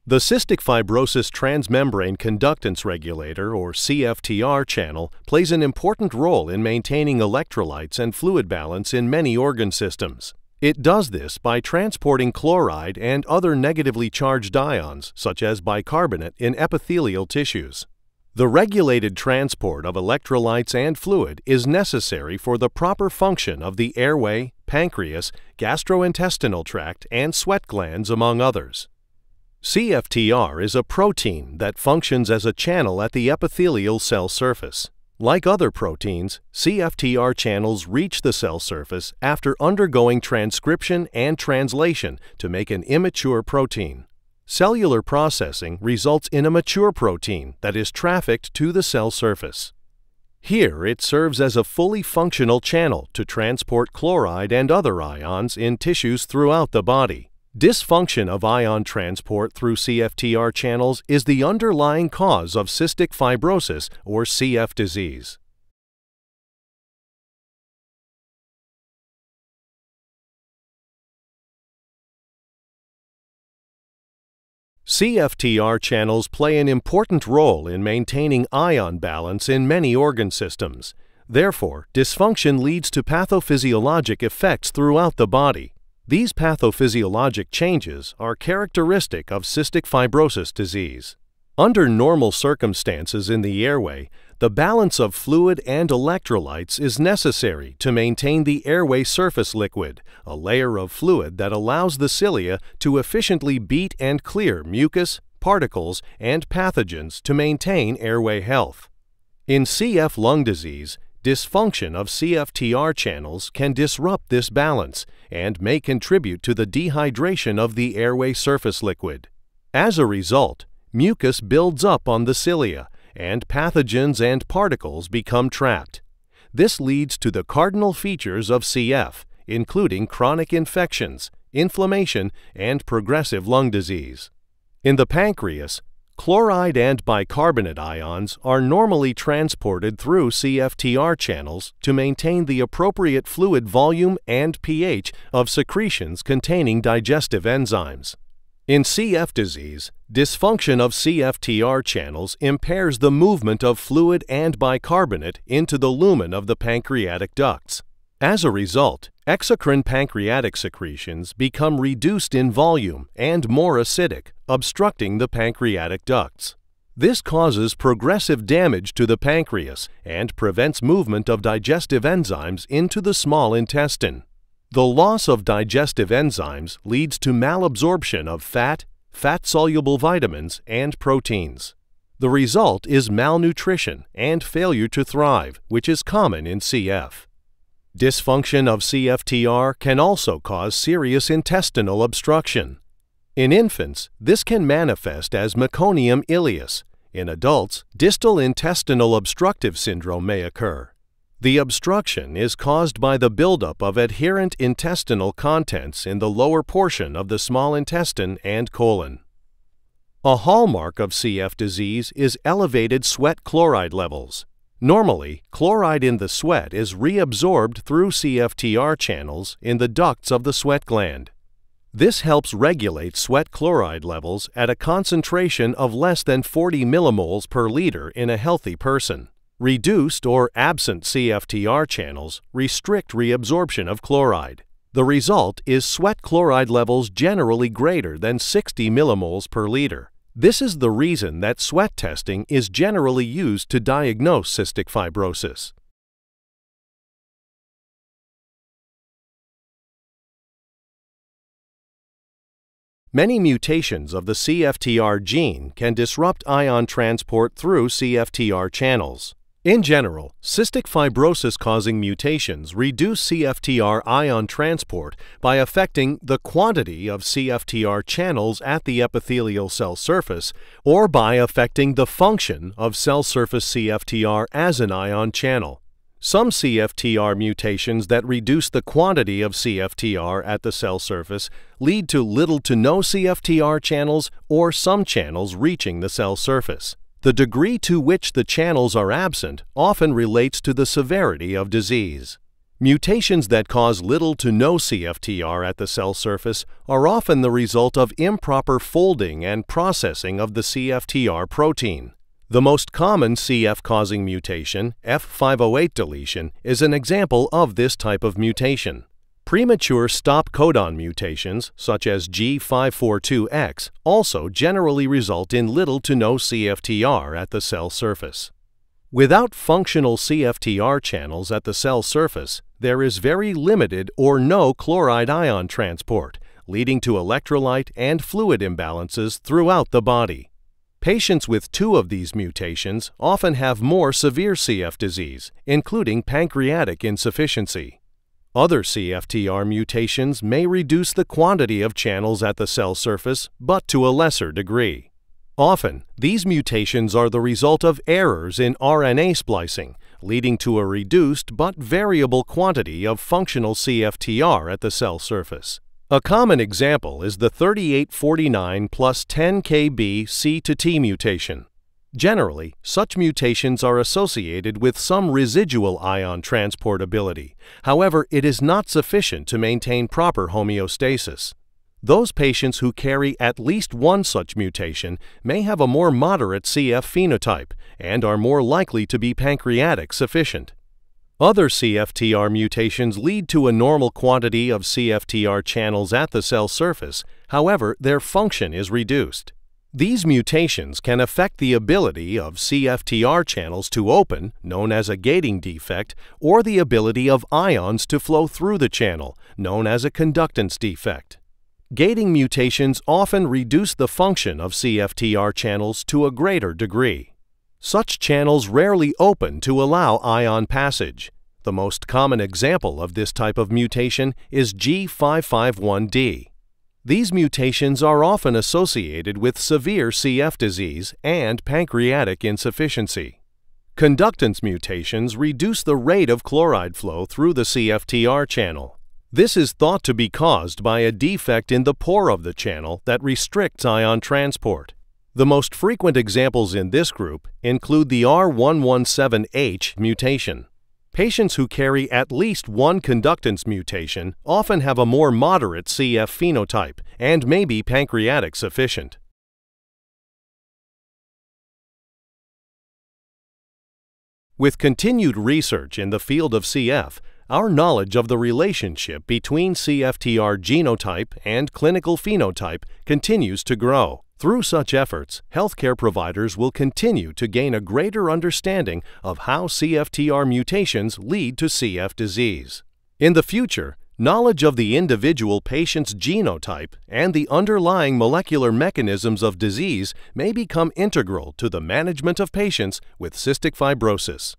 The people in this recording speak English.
The cystic fibrosis transmembrane conductance regulator, or CFTR channel, plays an important role in maintaining electrolytes and fluid balance in many organ systems. It does this by transporting chloride and other negatively charged ions, such as bicarbonate, in epithelial tissues. The regulated transport of electrolytes and fluid is necessary for the proper function of the airway, pancreas, gastrointestinal tract, and sweat glands, among others. CFTR is a protein that functions as a channel at the epithelial cell surface. Like other proteins, CFTR channels reach the cell surface after undergoing transcription and translation to make an immature protein. Cellular processing results in a mature protein that is trafficked to the cell surface. Here, it serves as a fully functional channel to transport chloride and other ions in tissues throughout the body. Dysfunction of ion transport through CFTR channels is the underlying cause of cystic fibrosis, or CF disease. CFTR channels play an important role in maintaining ion balance in many organ systems. Therefore, dysfunction leads to pathophysiologic effects throughout the body. These pathophysiologic changes are characteristic of cystic fibrosis disease. Under normal circumstances in the airway, the balance of fluid and electrolytes is necessary to maintain the airway surface liquid, a layer of fluid that allows the cilia to efficiently beat and clear mucus, particles, and pathogens to maintain airway health. In CF lung disease, dysfunction of CFTR channels can disrupt this balance and may contribute to the dehydration of the airway surface liquid. As a result, mucus builds up on the cilia, and pathogens and particles become trapped. This leads to the cardinal features of CF, including chronic infections, inflammation, and progressive lung disease. In the pancreas, chloride and bicarbonate ions are normally transported through CFTR channels to maintain the appropriate fluid volume and pH of secretions containing digestive enzymes. In CF disease, dysfunction of CFTR channels impairs the movement of fluid and bicarbonate into the lumen of the pancreatic ducts. As a result, exocrine pancreatic secretions become reduced in volume and more acidic, obstructing the pancreatic ducts. This causes progressive damage to the pancreas and prevents movement of digestive enzymes into the small intestine. The loss of digestive enzymes leads to malabsorption of fat, fat-soluble vitamins, and proteins. The result is malnutrition and failure to thrive, which is common in CF. Dysfunction of CFTR can also cause serious intestinal obstruction. In infants, this can manifest as meconium ileus. In adults, distal intestinal obstructive syndrome may occur. The obstruction is caused by the buildup of adherent intestinal contents in the lower portion of the small intestine and colon. A hallmark of CF disease is elevated sweat chloride levels. Normally, chloride in the sweat is reabsorbed through CFTR channels in the ducts of the sweat gland. This helps regulate sweat chloride levels at a concentration of less than 40 millimoles per liter in a healthy person. Reduced or absent CFTR channels restrict reabsorption of chloride. The result is sweat chloride levels generally greater than 60 millimoles per liter. This is the reason that sweat testing is generally used to diagnose cystic fibrosis. Many mutations of the CFTR gene can disrupt ion transport through CFTR channels. In general, cystic fibrosis-causing mutations reduce CFTR ion transport by affecting the quantity of CFTR channels at the epithelial cell surface or by affecting the function of cell surface CFTR as an ion channel. Some CFTR mutations that reduce the quantity of CFTR at the cell surface lead to little to no CFTR channels or some channels reaching the cell surface. The degree to which the channels are absent often relates to the severity of disease. Mutations that cause little to no CFTR at the cell surface are often the result of improper folding and processing of the CFTR protein. The most common CF-causing mutation, F508 deletion, is an example of this type of mutation. Premature stop codon mutations, such as G542X, also generally result in little to no CFTR at the cell surface. Without functional CFTR channels at the cell surface, there is very limited or no chloride ion transport, leading to electrolyte and fluid imbalances throughout the body. Patients with 2 of these mutations often have more severe CF disease, including pancreatic insufficiency. Other CFTR mutations may reduce the quantity of channels at the cell surface, but to a lesser degree. Often, these mutations are the result of errors in RNA splicing, leading to a reduced but variable quantity of functional CFTR at the cell surface. A common example is the 3849 plus 10kb C to T mutation. Generally, such mutations are associated with some residual ion transportability. However, it is not sufficient to maintain proper homeostasis. Those patients who carry at least one such mutation may have a more moderate CF phenotype and are more likely to be pancreatic sufficient. Other CFTR mutations lead to a normal quantity of CFTR channels at the cell surface, however, their function is reduced. These mutations can affect the ability of CFTR channels to open, known as a gating defect, or the ability of ions to flow through the channel, known as a conductance defect. Gating mutations often reduce the function of CFTR channels to a greater degree. Such channels rarely open to allow ion passage. The most common example of this type of mutation is G551D. These mutations are often associated with severe CF disease and pancreatic insufficiency. Conductance mutations reduce the rate of chloride flow through the CFTR channel. This is thought to be caused by a defect in the pore of the channel that restricts ion transport. The most frequent examples in this group include the R117H mutation. Patients who carry at least one conductance mutation often have a more moderate CF phenotype and may be pancreatic sufficient. With continued research in the field of CF, our knowledge of the relationship between CFTR genotype and clinical phenotype continues to grow. Through such efforts, healthcare providers will continue to gain a greater understanding of how CFTR mutations lead to CF disease. In the future, knowledge of the individual patient's genotype and the underlying molecular mechanisms of disease may become integral to the management of patients with cystic fibrosis.